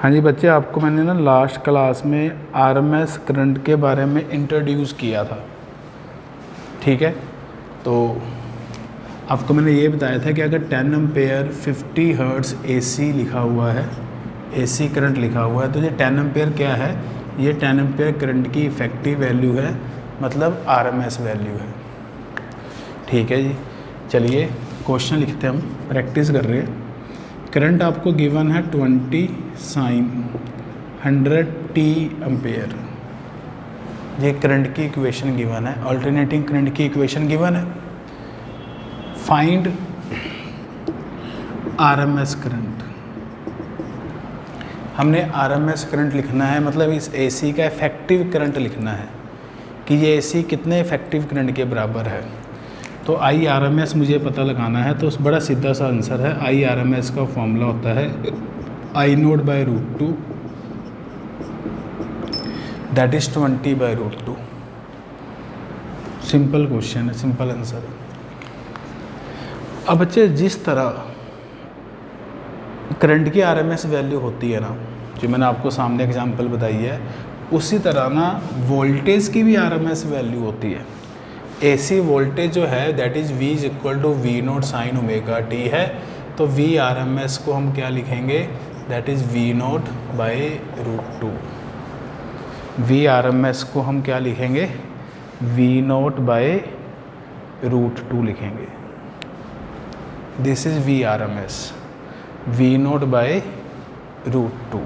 हाँ जी बच्चे, आपको मैंने ना लास्ट क्लास में आरएमएस करंट के बारे में इंट्रोड्यूस किया था, ठीक है। तो आपको मैंने ये बताया था कि अगर 10 एम्पेयर 50 हर्ट्ज़ एसी लिखा हुआ है, एसी करंट लिखा हुआ है, तो ये 10 एम्पेयर क्या है, ये 10 एम्पेयर करंट की इफ़ेक्टिव वैल्यू है, मतलब आरएमएस वैल्यू है, ठीक है जी। चलिए क्वेश्चन लिखते हैं, हम प्रैक्टिस कर रहे हैं। करंट आपको गिवन है 20 साइन 100 टी एम्पेयर, ये करंट की इक्वेशन गिवन है, अल्टरनेटिंग करंट की इक्वेशन गिवन है। फाइंड आरएमएस करंट, हमने आरएमएस करंट लिखना है, मतलब इस एसी का इफेक्टिव करंट लिखना है कि ये एसी कितने इफेक्टिव करंट के बराबर है। तो आई आर एम एस मुझे पता लगाना है, तो बड़ा सीधा सा आंसर है। आई आर एम एस का फॉर्मूला होता है I naught by root 2, that is 20 by root 2। Simple question है, सिंपल आंसर है। अब बच्चे, जिस तरह करंट की आर एम एस वैल्यू होती है ना, जो मैंने आपको सामने एग्जांपल बताई है, उसी तरह ना वोल्टेज की भी आर एम एस वैल्यू होती है। एसी वोल्टेज जो है that is V is equal to V nought sine omega T है, तो V आर एम एस को हम क्या लिखेंगे, that is V nought by root 2। V R M S को हम क्या लिखेंगे, V नोट बाई रूट 2 लिखेंगे। This is V R M S, V nought by root 2।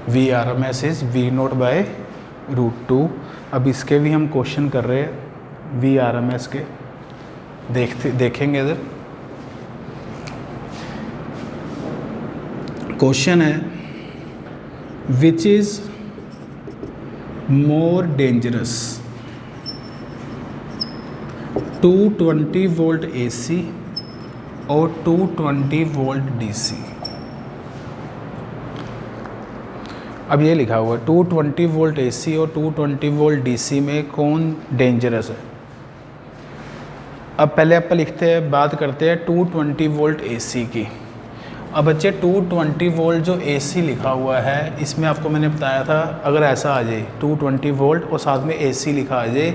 V R M S is V nought by root 2। अब इसके भी हम question कर रहे हैं वी आर एम एस के, देखेंगे इधर। क्वेश्चन है which is more dangerous, 220 volt AC और 220 वोल्ट डीसी। अब ये लिखा हुआ है 220 वोल्ट एसी और 220 वोल्ट डीसी में कौन डेंजरस है। अब पहले आप लिखते हैं, बात करते हैं 220 वोल्ट एसी की। अब बच्चे 220 वोल्ट जो एसी लिखा हुआ है, इसमें आपको मैंने बताया था अगर ऐसा आ जाए 220 वोल्ट और साथ में एसी लिखा आ जाए,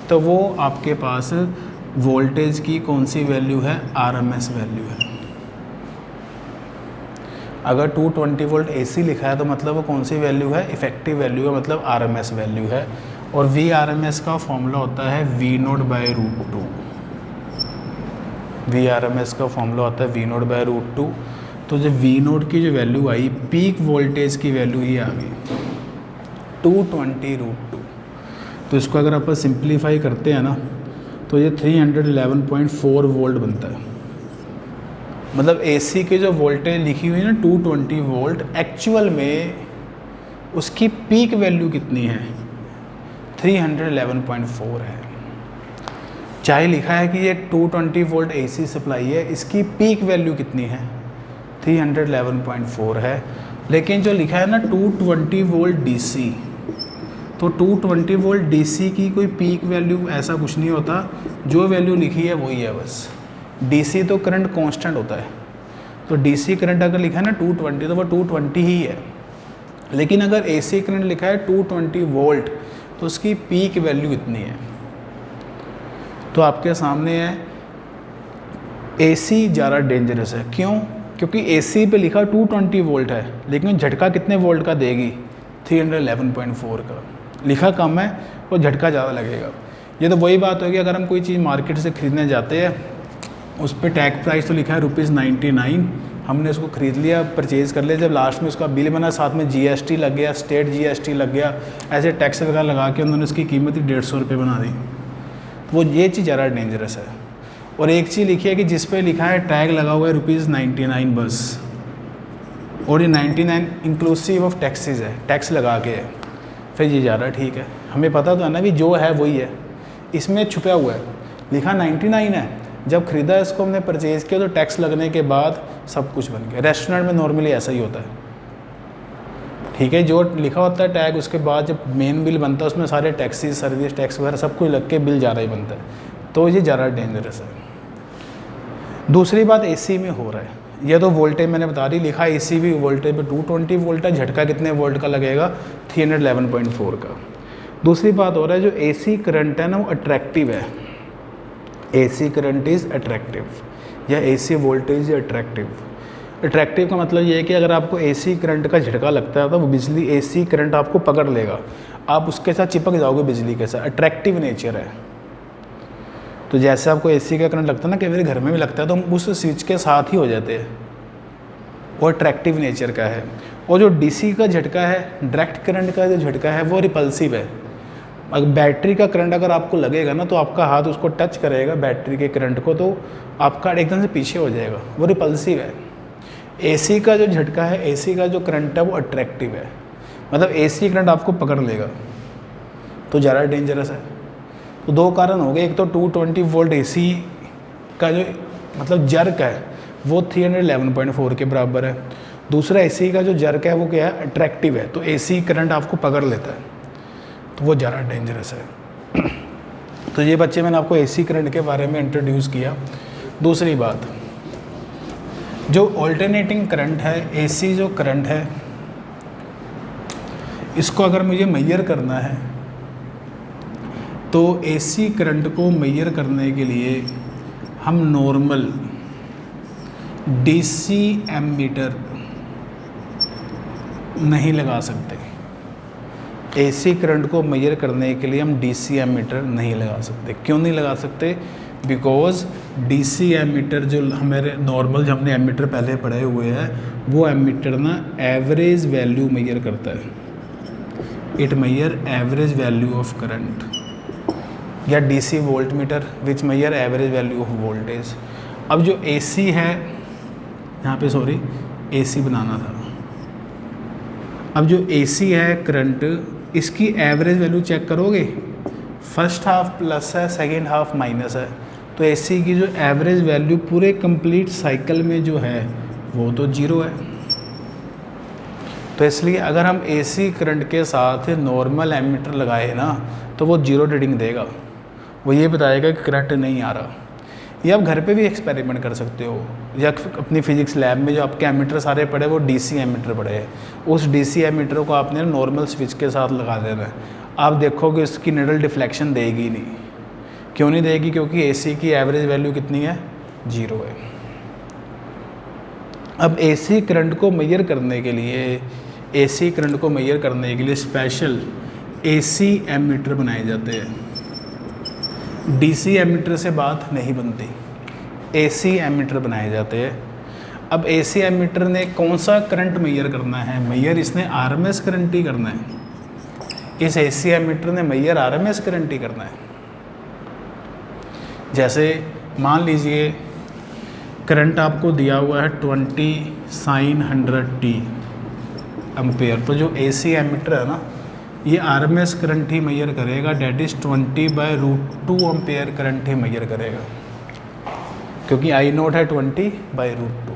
तो वो आपके पास वोल्टेज की कौन सी वैल्यू है, आरएमएस वैल्यू है। अगर 220 वोल्ट एसी लिखा है तो मतलब वो कौन सी वैल्यू है, इफेक्टिव वैल्यू है, मतलब आरएमएस वैल्यू है। और वी आरएमएस का फॉर्मूला होता है V nought by root 2। V RMS का फॉर्मूला होता है वी नोट बाई रूट 2। तो जब वी नोट की जो वैल्यू आई, पीक वोल्टेज की वैल्यू ही आ गई 220 रूट 2। तो इसको अगर आप सिंप्लीफाई करते हैं ना, तो ये 311.4 वोल्ट बनता है। मतलब एसी की जो वोल्टेज लिखी हुई है ना 220 वोल्ट, एक्चुअल में उसकी पीक वैल्यू कितनी है, 311.4 है। चाहे लिखा है कि ये 220 वोल्ट एसी सप्लाई है, इसकी पीक वैल्यू कितनी है, 311.4 है। लेकिन जो लिखा है ना 220 वोल्ट डीसी, तो 220 वोल्ट डीसी की कोई पीक वैल्यू ऐसा कुछ नहीं होता, जो वैल्यू लिखी है वही है बस। डीसी तो करंट कांस्टेंट होता है, तो डीसी करंट अगर लिखा है ना 220 तो वो 220 ही है। लेकिन अगर एसी करंट लिखा है 220 वोल्ट, तो उसकी पीक वैल्यू इतनी है। तो आपके सामने है एसी ज़्यादा डेंजरस है। क्यों? क्योंकि एसी पे लिखा 220 वोल्ट है, लेकिन झटका कितने वोल्ट का देगी, 311.4 का। लिखा कम है और झटका ज़्यादा लगेगा। ये तो वही बात होगी, अगर हम कोई चीज़ मार्केट से ख़रीदने जाते हैं, उस पर टैग प्राइस तो लिखा है ₹99, हमने उसको ख़रीद लिया, परचेज़ कर लिया, जब लास्ट में उसका बिल बना साथ में जीएसटी लग गया, स्टेट जीएसटी लग गया, ऐसे टैक्स वगैरह लगा के उन्होंने उसकी कीमत ही 150 रुपये बना दी। वो ये चीज़ ज़्यादा डेंजरस है। और एक चीज़ लिखी है कि जिस पे लिखा है टैग लगा हुआ है ₹99 बस, और ये 99 इंक्लूसिव ऑफ टैक्सेस है, टैक्स लगा के है, फिर ये ज़्यादा ठीक है। हमें पता तो है ना भी जो है वही है, इसमें छुपा हुआ है, लिखा 99 है, जब ख़रीदा इसको हमने परचेज़ किया तो टैक्स लगने के बाद सब कुछ बन गया। रेस्टोरेंट में नॉर्मली ऐसा ही होता है, ठीक है। जो लिखा होता है टैग, उसके बाद जब मेन बिल बनता है उसमें सारे टैक्सेस, सर्विस टैक्स वगैरह सब कुछ लग के बिल ज़्यादा ही बनता है, तो ये ज़्यादा डेंजरस है। दूसरी बात एसी में हो रहा है, ये तो वोल्टेज मैंने बता दी, लिखा एसी भी वोल्टेज पे 220 वोल्ट है, झटका कितने वोल्ट का लगेगा 311.4 का। दूसरी बात हो रहा है जो एसी करंट है ना वो अट्रैक्टिव है, एसी करंट इज़ अट्रैक्टिव या एसी वोल्टेज अट्रैक्टिव। अट्रैक्टिव का मतलब ये है कि अगर आपको एसी करंट का झटका लगता है तो वो बिजली एसी करंट आपको पकड़ लेगा, आप उसके साथ चिपक जाओगे बिजली के साथ, अट्रैक्टिव नेचर है। तो जैसे आपको एसी का करंट लगता है ना, कई बार घर में भी लगता है तो हम उस स्विच के साथ ही हो जाते हैं, वो अट्रैक्टिव नेचर का है। और जो डीसी का झटका है, डायरेक्ट करंट का जो झटका है वो रिपल्सिव है। अगर बैटरी का करंट अगर आपको लगेगा ना तो आपका हाथ उसको टच करेगा बैटरी के करंट को, तो आपका एकदम से पीछे हो जाएगा, वो रिपल्सिव है। एसी का जो झटका है, एसी का जो करंट है वो अट्रैक्टिव है, मतलब एसी करंट आपको पकड़ लेगा, तो ज़्यादा डेंजरस है। तो दो कारण हो गए, एक तो 220 वोल्ट एसी का जो मतलब जर्क है वो 311.4 के बराबर है, दूसरा एसी का जो जर्क है वो क्या है, अट्रैक्टिव है, तो एसी करंट आपको पकड़ लेता है, तो वो ज़्यादा डेंजरस है। तो ये बच्चे मैंने आपको एसी करंट के बारे में इंट्रोड्यूस किया। दूसरी बात, जो ऑल्टरनेटिंग करंट है, एसी जो करंट है, इसको अगर मुझे मेजर करना है तो एसी करंट को मेजर करने के लिए हम नॉर्मल डीसी एमीटर नहीं लगा सकते। एसी करंट को मेजर करने के लिए हम डीसी एमीटर नहीं लगा सकते। क्यों नहीं लगा सकते? बिकॉज डीसी एमीटर जो हमारे नॉर्मल जो हमने एमीटर पहले पढ़े हुए हैं, वो एमीटर ना एवरेज वैल्यू मेजर करता है, it measure average value of current, या DC volt meter which measure average value of voltage. अब जो एसी है, यहाँ पे सॉरी एसी बनाना था, अब जो एसी है करंट, इसकी एवरेज वैल्यू चेक करोगे, फर्स्ट हाफ प्लस है, सेकेंड हाफ माइनस है, तो एसी की जो एवरेज वैल्यू पूरे कंप्लीट साइकिल में जो है वो तो जीरो है। तो इसलिए अगर हम एसी करंट के साथ नॉर्मल एमीटर लगाए ना तो वो जीरो रीडिंग देगा, वो ये बताएगा कि करंट नहीं आ रहा। ये आप घर पे भी एक्सपेरिमेंट कर सकते हो, या अपनी फिजिक्स लैब में जो आपके एमीटर सारे पड़े वो डीसी एमीटर पड़े हैं, उस डीसी एमीटर को आपने नॉर्मल स्विच के साथ लगा देना है, आप देखोगे इसकी निडल डिफ्लेक्शन देगी नहीं। क्यों नहीं देगी? क्योंकि एसी की एवरेज वैल्यू कितनी है? जीरो है। अब एसी करंट को मेजर करने के लिए, एसी करंट को मेजर करने के लिए स्पेशल एसी एमीटर बनाए जाते हैं। डीसी एमीटर से बात नहीं बनती, एसी एमीटर बनाए जाते हैं। अब एसी एमीटर ने कौन सा करंट मेजर करना है? मेजर इसने आरएमएस करंट ही करना है। इस एसी एमीटर ने मेजर आरएमएस करंट ही करना है। जैसे मान लीजिए करंट आपको दिया हुआ है 20 sin 100t एम्पेयर, तो जो एसी एमीटर है ना ये आरएमएस करंट ही मेजर करेगा, डेट इज़ 20/√2 एम्पेयर करंट ही मेजर करेगा, क्योंकि आई नोट है 20/√2।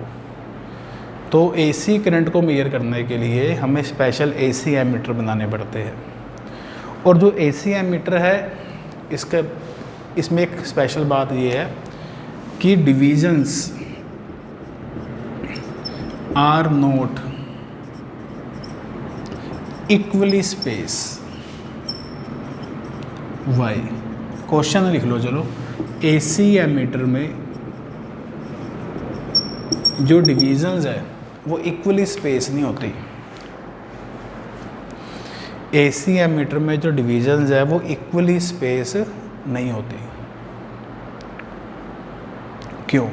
तो एसी करंट को मेजर करने के लिए हमें स्पेशल एसी एमीटर बनाने पड़ते हैं। और जो एसी एमीटर है इसमें एक स्पेशल बात ये है कि divisions are not equally space why. Question लिख लो चलो, एसी एमीटर में जो डिविजन्स है वो इक्वली स्पेस नहीं होती। एसी एमीटर में जो डिविजन्स है वो इक्वली स्पेस नहीं होती। क्यों?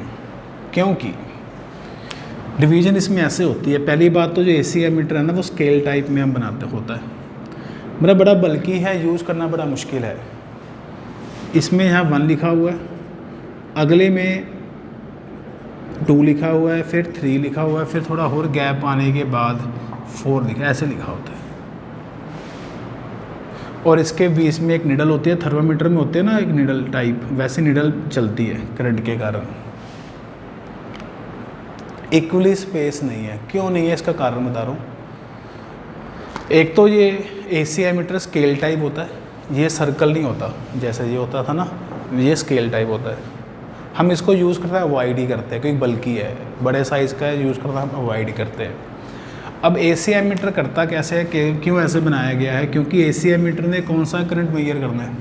क्योंकि डिवीज़न इसमें ऐसे होती है, पहली बात तो जो एसी एमीटर है ना वो स्केल टाइप में हम बनाते होता है, मेरा बड़ा बल्कि है, यूज़ करना बड़ा मुश्किल है। इसमें यहाँ 1 लिखा हुआ है, अगले में 2 लिखा हुआ है, फिर 3 लिखा हुआ है, फिर थोड़ा और गैप आने के बाद 4 लिखा, ऐसे लिखा होता है। और इसके बीच में एक निडल होती है, थर्मामीटर में होते हैं ना एक निडल टाइप, वैसे निडल चलती है करंट के कारण। इक्वली स्पेस नहीं है। क्यों नहीं है? इसका कारण बता रहा हूँ। एक तो ये एसी एमीटर स्केल टाइप होता है, ये सर्कल नहीं होता जैसे ये होता था ना, ये स्केल टाइप होता है। हम इसको यूज़ करते हैं अवॉइड ही करते हैं, क्योंकि बल्कि है, बड़े साइज़ का यूज़ करता हम अवॉइड ही करते हैं। अब AC एमीटर करता कैसे है, क्यों ऐसे बनाया गया है, क्योंकि AC एमीटर ने कौन सा करंट मेजर करना है,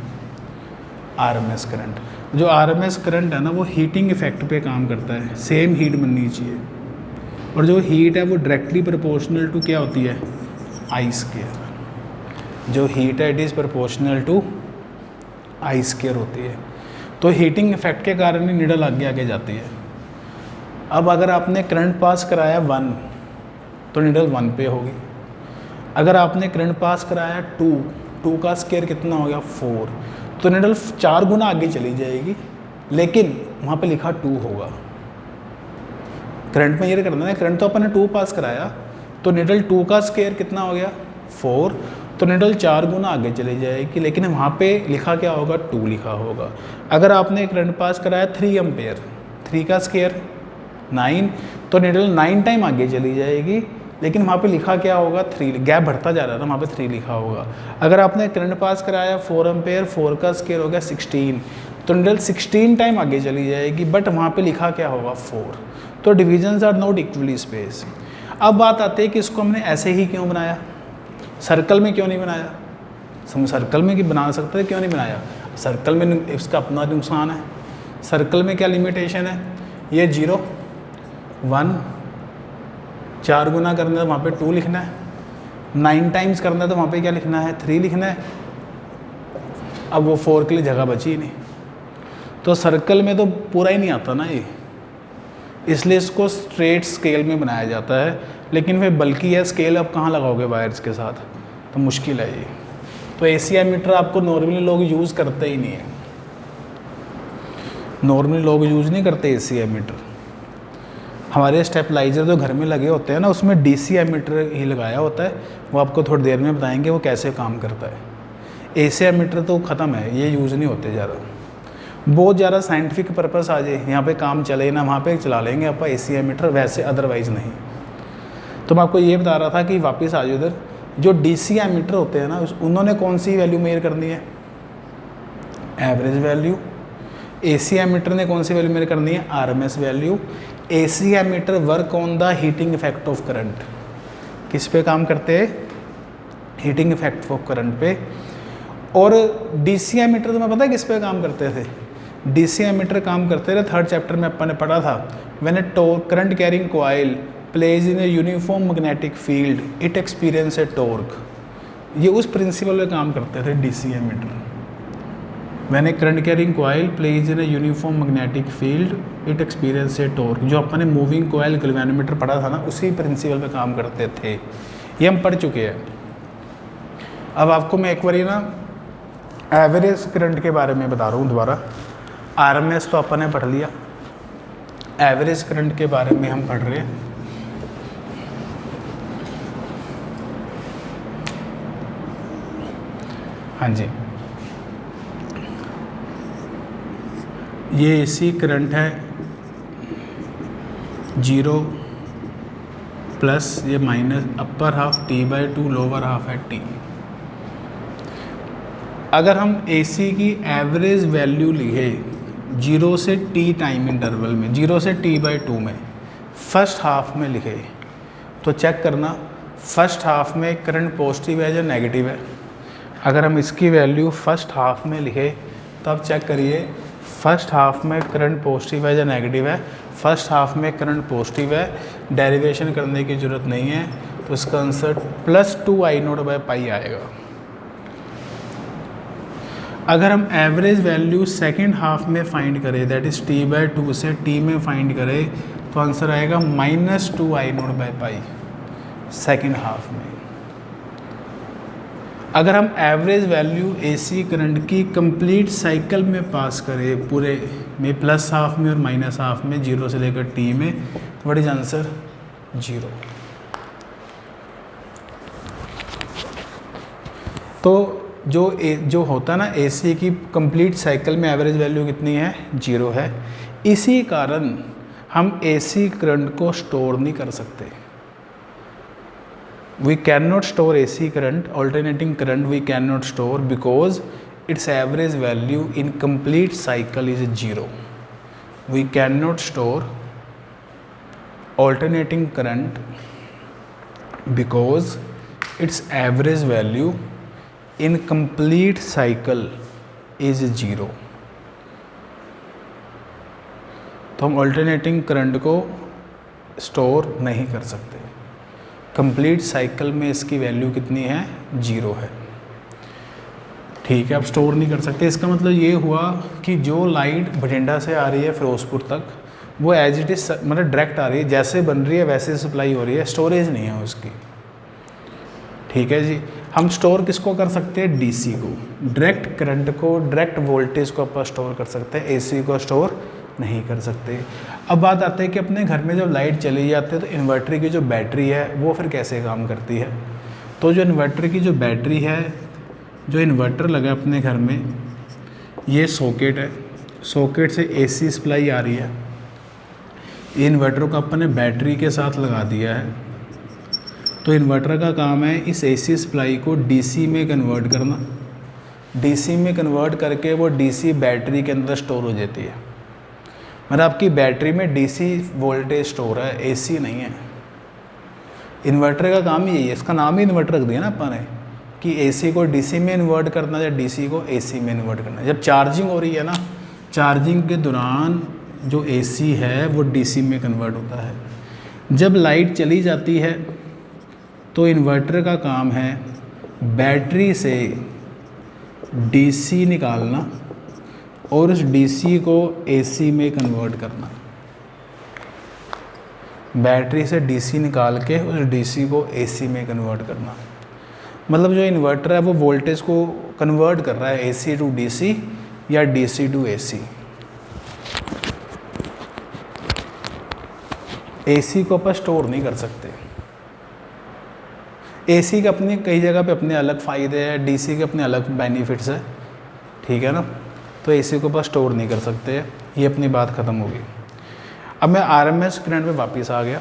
RMS करंट। जो RMS करंट है ना वो हीटिंग इफेक्ट पे काम करता है, सेम हीट बननी चाहिए, और जो हीट है वो डायरेक्टली प्रोपोर्शनल टू क्या होती है, आई स्क्वायर। जो हीट है it is proportional to I square होती है। तो हीटिंग इफेक्ट के कारण ही निडल आगे आगे जाती है। अब अगर आपने करंट पास कराया 1 तो निडल 1 पे होगी। अगर आपने करंट पास कराया 2 का स्क्वायर कितना हो गया 4, तो निडल 4 गुना आगे चली जाएगी, लेकिन वहाँ पे लिखा 2 होगा। करंट में ये करना है, करंट तो अपन ने 2 पास कराया, तो निडल 2 का स्क्वायर कितना हो गया 4, तो निडल 4 गुना आगे चली जाएगी, लेकिन वहाँ पे लिखा क्या होगा 2 लिखा होगा। अगर आपने करंट पास कराया 3 एम्पेयर, 3 का स्क्वायर 9, तो निडल 9 टाइम आगे चली जाएगी, लेकिन वहाँ पे लिखा क्या होगा 3, गैप बढ़ता जा रहा था, वहाँ पे 3 लिखा होगा। अगर आपने करंट पास कराया 4 एम्पेयर, 4 का स्क्वायर हो गया 16, तो निडल 16 टाइम आगे चली जाएगी, बट वहाँ पे लिखा क्या होगा 4। तो divisions are not equally space. अब बात आती है कि इसको हमने ऐसे ही क्यों बनाया, सर्कल में क्यों नहीं बनाया। हम सर्कल में कि बना सकते थे, क्यों नहीं बनाया। सर्कल में इसका अपना नुकसान है। सर्कल में क्या लिमिटेशन है, ये 0 1 4 गुना करना है तो वहाँ पे 2 लिखना है, 9 टाइम्स करना है तो वहाँ पे क्या लिखना है 3 लिखना है। अब वो 4 के लिए जगह बची ही नहीं, तो सर्कल में तो पूरा ही नहीं आता ना ये, इसलिए इसको स्ट्रेट स्केल में बनाया जाता है। लेकिन फिर बल्कि है स्केल अब कहाँ लगाओगे वायर्स के साथ, तो मुश्किल है ये। तो AC एमीटर आपको नॉर्मली लोग यूज़ करते ही नहीं है, नॉर्मली लोग यूज़ नहीं करते AC एमीटर। हमारे स्टेपलाइजर जो घर में लगे होते हैं ना, उसमें DC एमीटर ही लगाया होता है, वो आपको थोड़ी देर में बताएंगे वो कैसे काम करता है। AC एमीटर तो ख़त्म है, ये यूज़ नहीं होते ज़्यादा। बहुत ज़्यादा साइंटिफिक पर्पस आ जाए, यहाँ पे काम चले ना, वहाँ पे चला लेंगे आप AC एमीटर, वैसे अदरवाइज़ नहीं। तो मैं आपको ये बता रहा था कि वापस आ जाओ इधर। जो DC एमीटर होते हैं ना, उन्होंने कौन सी वैल्यू मेजर करनी है, एवरेज वैल्यू। AC एमीटर ने कौन सी वैल्यू मेजर करनी है, RMS value. AC ammeter work on the heating effect of current, किस पे काम करते हैं, हीटिंग इफेक्ट ऑफ करंट पे। और DC एमीटर तो मैं पता है किस पे काम करते थे, DC एमीटर काम करते थे, 3rd चैप्टर में अपन ने पढ़ा था, when a current carrying coil placed in a uniform magnetic field it experience a torque. ये उस प्रिंसिपल पे काम करते थे DC ammeter. When a current carrying coil placed in a uniform magnetic field it experience a torque, जो अपन ने moving coil galvanometer पढ़ा था ना, उसी प्रिंसिपल पे काम करते थे, ये हम पढ़ चुके हैं। अब आपको मैं एक बार ना एवरेज करंट के बारे में बता रहा हूँ दोबारा। RMS तो अपन ने पढ़ लिया, एवरेज करंट के बारे में हम पढ़ रहे हैं। हाँ जी, ये AC करंट है 0 प्लस ये minus upper half T/2, lower half है T। अगर हम AC की एवरेज वैल्यू लिखे 0 से T टाइम इंटरवल में, 0 से T/2 में, फर्स्ट हाफ में लिखे, तो चेक करना फर्स्ट हाफ में करंट पॉजिटिव है या नेगेटिव है। अगर हम इसकी वैल्यू फर्स्ट हाफ में लिखे तब चेक करिए फर्स्ट हाफ में करंट पॉजिटिव है या नेगेटिव है। फर्स्ट हाफ में करंट पॉजिटिव है, डेरिवेशन करने की ज़रूरत नहीं है, तो इसका आंसर +2I0/π आएगा। अगर हम एवरेज वैल्यू सेकंड हाफ में फाइंड करें, दैट इज़ T/2 से T में फाइंड करें, तो आंसर आएगा -2I0/π सेकंड हाफ में। अगर हम एवरेज वैल्यू AC करंट की कंप्लीट साइकिल में पास करें, पूरे में प्लस हाफ में और माइनस हाफ में, 0 से लेकर T में, तो व्हाट इज आंसर 0। तो जो होता है ना AC की कंप्लीट साइकिल में एवरेज वैल्यू कितनी है, 0 है। इसी कारण हम AC करंट को स्टोर नहीं कर सकते। We cannot store AC current, alternating current we cannot store because its average value in complete cycle is 0. We can not store alternating current because its average value in complete cycle is 0। तो हम alternating current को store नहीं कर सकते। Complete cycle में इसकी value कितनी है? 0 है। ठीक है, आप स्टोर नहीं कर सकते। इसका मतलब ये हुआ कि जो लाइट बठिंडा से आ रही है फिरोजपुर तक, वो एज इट इज़ मतलब डायरेक्ट आ रही है, जैसे बन रही है वैसे सप्लाई हो रही है, स्टोरेज नहीं है उसकी। ठीक है जी। हम स्टोर किसको कर सकते हैं? डीसी को। डायरेक्ट करंट को, डायरेक्ट वोल्टेज को अपन स्टोर कर सकते हैं, एसी को स्टोर नहीं कर सकते। अब बात आती है कि अपने घर में जब लाइट चली जाती है तो इन्वर्टर की जो बैटरी है वो फिर कैसे काम करती है। तो जो इन्वर्टर की जो बैटरी है, जो इन्वर्टर लगा है अपने घर में, ये सॉकेट है, सॉकेट से एसी सप्लाई आ रही है। इन्वर्टर को अपन ने बैटरी के साथ लगा दिया है, तो इन्वर्टर का काम है इस एसी सप्लाई को डीसी में कन्वर्ट करना। डीसी में कन्वर्ट करके वो डीसी बैटरी के अंदर स्टोर हो जाती है। मतलब आपकी बैटरी में डीसी वोल्टेज स्टोर है, एसी नहीं है। इन्वर्टर का काम यही है, इसका नाम ही इन्वर्टर रख दिया ना अपन ने, कि एसी को डीसी में इन्वर्ट करना या डीसी को एसी में इन्वर्ट करना। जब चार्जिंग हो रही है ना, चार्जिंग के दौरान जो एसी है वो डीसी में कन्वर्ट होता है। जब लाइट चली जाती है तो इन्वर्टर का काम है बैटरी से डीसी निकालना और उस डीसी को एसी में कन्वर्ट करना। बैटरी से डीसी निकाल के उस डीसी को एसी में कन्वर्ट करना। मतलब जो इन्वर्टर है वो वोल्टेज को कन्वर्ट कर रहा है एसी टू डीसी या डीसी टू एसी। एसी को अपन स्टोर नहीं कर सकते। एसी के अपने कई जगह पे अपने अलग फ़ायदे हैं, डीसी के अपने अलग बेनिफिट्स है। ठीक है ना। तो एसी को अपन स्टोर नहीं कर सकते। ये अपनी बात ख़त्म होगी। अब मैं आरएमएस करंट पे वापस आ गया।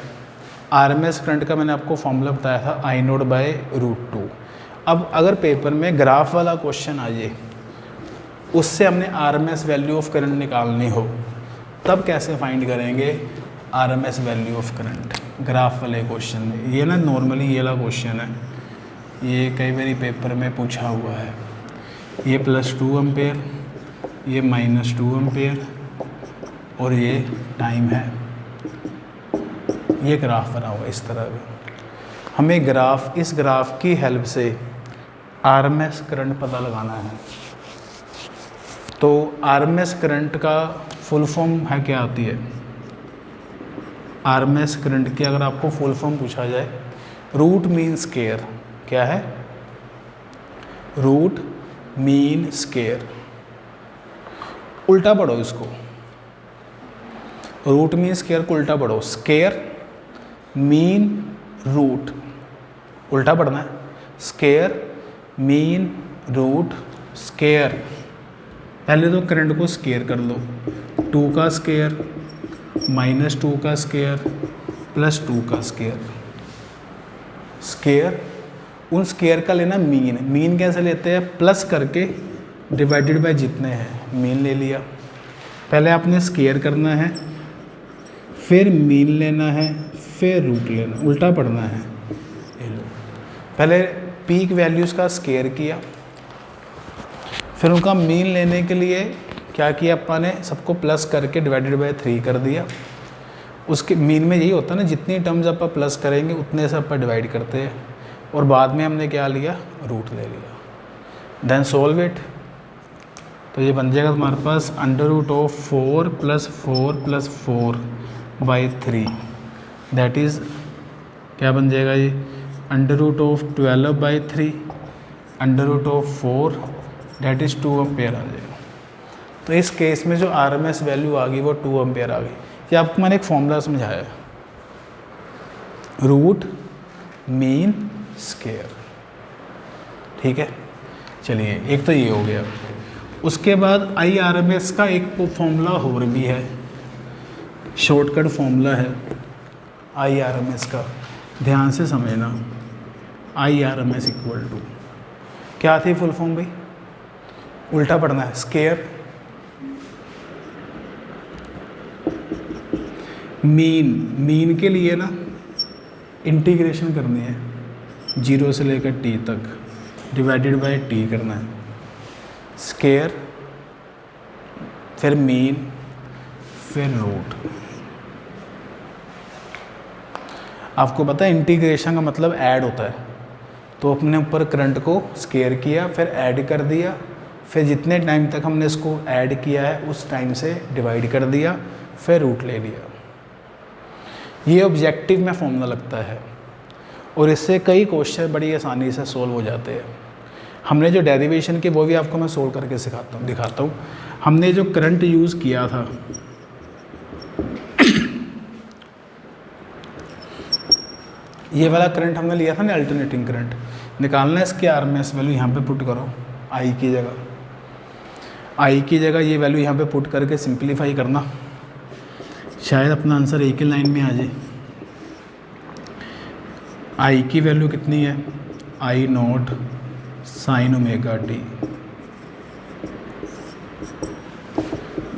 आरएमएस करंट का मैंने आपको फॉर्मूला बताया था I0/√2। अब अगर पेपर में ग्राफ वाला क्वेश्चन आ जाए, उससे हमने आरएमएस वैल्यू ऑफ करंट निकालनी हो, तब कैसे फाइंड करेंगे RMS value of current graph वाले क्वेश्चन में। ये ना नॉर्मली ये वाला क्वेश्चन है, ये कई बार पेपर में पूछा हुआ है। ये +2 एम्पेयर, ये -2 एम्पेयर और ये टाइम है। ये ग्राफ बना हुआ इस तरह का। हमें इस ग्राफ की हेल्प से आरएमएस करंट पता लगाना है। तो आरएमएस करंट का फुल फॉर्म है, क्या आती है आरएमएस करंट की? अगर आपको फुल फॉर्म पूछा जाए, रूट मीन स्क्वायर। क्या है? Root mean square. उल्टा पढ़ो इसको, रूट मीन स्क्वायर को उल्टा पढ़ो। स्क्वायर मीन रूट, उल्टा पढ़ना है। Square mean root square. पहले तो करंट को स्क्वायर कर लो। 2 का स्क्वायर -2 का स्क्वायर +2 का स्क्वायर। स्क्वायर, उन स्क्वायर का लेना मीन। मीन कैसे लेते हैं? प्लस करके डिवाइडेड बाय जितने हैं, मीन ले लिया। पहले आपने स्क्वायर करना है, फिर मीन लेना है, फिर रूट लेना, उल्टा पढ़ना है। ये लो, पहले पीक वैल्यूज़ का स्क्वायर किया, फिर उनका मीन लेने के लिए क्या किया अपन ने? सबको प्लस करके डिवाइडेड बाय 3 कर दिया। उसके मीन में यही होता है ना, जितनी टर्म्स अपन प्लस करेंगे उतने से अपन डिवाइड करते हैं, और बाद में हमने क्या लिया? रूट ले लिया। Then solve it. तो ये बन जाएगा तुम्हारे पास √4 + 4 + 4/3। दैट इज़ क्या बन जाएगा ये? √12/3 √4, दैट इज़ 2 एम्पेयर आ जाएगा। तो इस केस में जो आरएमएस वैल्यू आ गई वो 2 एम्पेयर आ गई। ये आपको मैंने एक फॉर्मूला समझाया, रूट मीन स्क्वायर। ठीक है, चलिए एक तो ये हो गया। उसके बाद IRMS का एक फॉर्मूला और भी है, शॉर्टकट फॉर्मूला है IRMS का, ध्यान से समझना। IRMS = क्या थी फुल फॉर्म भाई? उल्टा पढ़ना है। स्क्वायर मीन के लिए ना इंटीग्रेशन करनी है 0 से लेकर t तक, डिवाइडेड बाय t करना है, स्केयर, फिर मीन, फिर रूट। आपको पता है इंटीग्रेशन का मतलब ऐड होता है, तो अपने ऊपर करंट को स्केयर किया, फिर ऐड कर दिया, फिर जितने टाइम तक हमने इसको ऐड किया है उस टाइम से डिवाइड कर दिया, फिर रूट ले लिया। ये ऑब्जेक्टिव में फॉर्मूला लगता है और इससे कई क्वेश्चन बड़ी आसानी से सोल्व हो जाते हैं। हमने जो डेरिवेशन के वो भी आपको मैं सोल्व करके दिखाता हूँ। हमने जो करंट यूज़ किया था ये वाला करंट हमने लिया था ना, अल्टरनेटिंग करंट निकालना है, इसकी आरएमएस वैल्यू यहाँ पे पुट करो, आई की जगह ये वैल्यू यहाँ पे पुट करके सिंप्लीफाई करना, शायद अपना आंसर एक ही लाइन में आ जाए। आई की वैल्यू कितनी है, I naught sine omega T,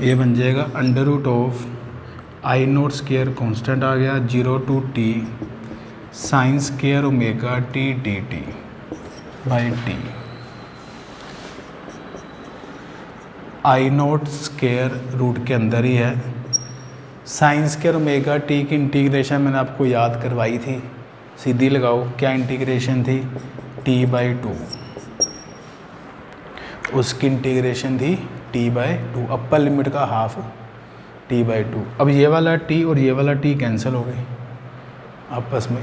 ये बन जाएगा under root of I not square constant आ गया 0 to t sine square omega T D T by T. I not square root के अंदर ही है, साइन स्केयर ओमेगा टी की इंटीग्रेशन मैंने आपको याद करवाई थी, सीधी लगाओ, क्या इंटीग्रेशन थी, t/2, उसकी इंटीग्रेशन थी t/2, अपर लिमिट का हाफ t/2। अब ये वाला t और ये वाला t कैंसिल हो गए आपस में,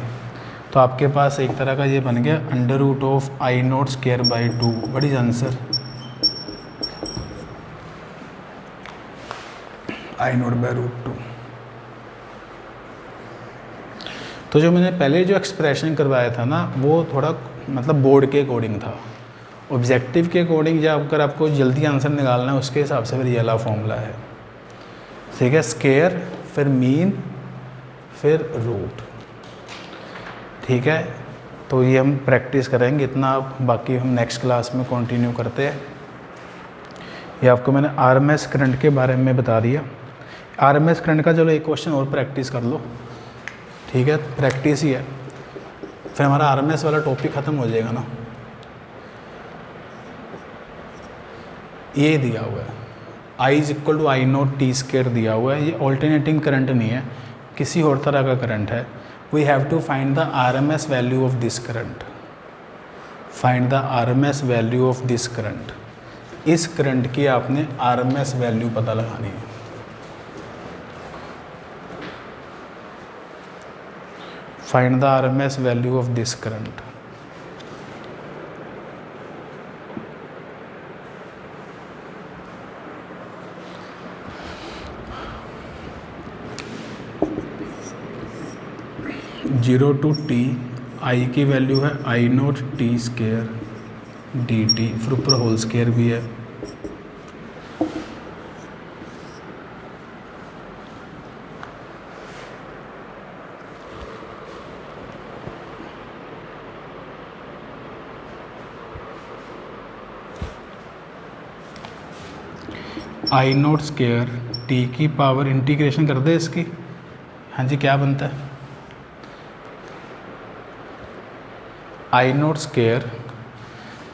तो आपके पास एक तरह का ये बन गया under root of I not square by 2, what is answer, I nought by root 2। तो जो मैंने पहले जो एक्सप्रेशन करवाया था ना वो थोड़ा मतलब बोर्ड के अकॉर्डिंग था, ऑब्जेक्टिव के अकॉर्डिंग जब अगर आपको जल्दी आंसर निकालना है उसके हिसाब से फिर ये वाला फॉर्मूला है, ठीक है, स्केयर फिर मीन फिर रूट, ठीक है। तो ये हम प्रैक्टिस करेंगे इतना, बाकी हम नेक्स्ट क्लास में कंटिन्यू करते हैं। ये आपको मैंने आरएमएस करंट के बारे में बता दिया। आरएमएस करंट का चलो एक क्वेश्चन और प्रैक्टिस कर लो, ठीक है, प्रैक्टिस ही है, फिर हमारा आरएमएस वाला टॉपिक ख़त्म हो जाएगा ना। ये दिया हुआ है I is equal to I not T square दिया हुआ है, ये ऑल्टरनेटिंग करंट नहीं है, किसी और तरह का करंट है। We have to find the RMS value of this current, find the RMS value of this current, इस करंट की आपने आरएमएस वैल्यू पता लगानी है। Find the RMS value of this current. Zero to T, I की value है I not T square D T, फिर ऊपर होल स्केयर भी है, आई नॉट स्केयर टी की पावर, इंटीग्रेशन कर दे इसकी, हाँ जी क्या बनता है, आई नॉट स्केयर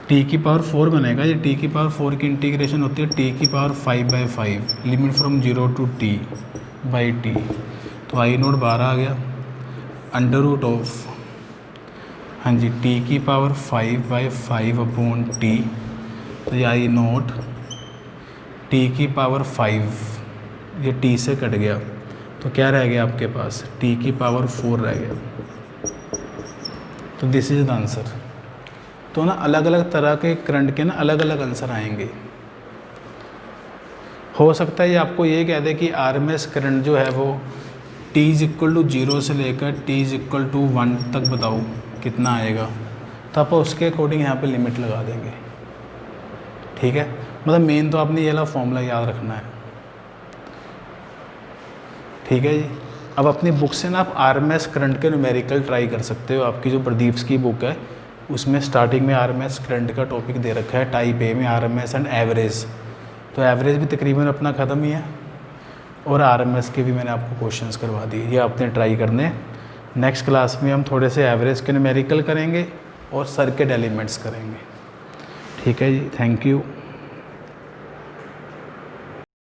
टी की पावर 4 बनेगा, ये टी की पावर 4 की इंटीग्रेशन होती है टी की power 5/5, limit from 0 to t by T, तो आई नॉट 12 आ गया, अंडर रूट ऑफ, हाँ जी, टी की पावर 5/5 अपॉन टी, तो ये आई नॉट टी की पावर 5, ये टी से कट गया, तो क्या रह गया आपके पास, टी की पावर 4 रह गया, तो दिस इज द आंसर। तो ना अलग अलग तरह के करंट के ना अलग अलग आंसर आएंगे। हो सकता है ये आपको ये कह दे कि आरएमएस करंट जो है वो t इज इक्वल टू 0 से लेकर t इज इक्वल टू 1 तक बताओ कितना आएगा, तो आप उसके अकॉर्डिंग यहाँ पे लिमिट लगा देंगे, ठीक है। मतलब मेन तो आपने ये वाला फॉर्मूला याद रखना है, ठीक है जी। अब अपनी बुक से ना आप आरएमएस करंट के न्यूमेरिकल ट्राई कर सकते हो, आपकी जो प्रदीप्स की बुक है उसमें स्टार्टिंग में आरएमएस करंट का टॉपिक दे रखा है, टाइप ए में आरएमएस एंड एवरेज, तो एवरेज भी तकरीबन अपना ख़त्म ही है, और आरएमएस के भी मैंने आपको क्वेश्चंस करवा दिए, ये आपने ट्राई करने। नेक्स्ट क्लास में हम थोड़े से एवरेज के न्यूमेरिकल करेंगे और सर्किट एलिमेंट्स करेंगे। ठीक है जी, थैंक यू।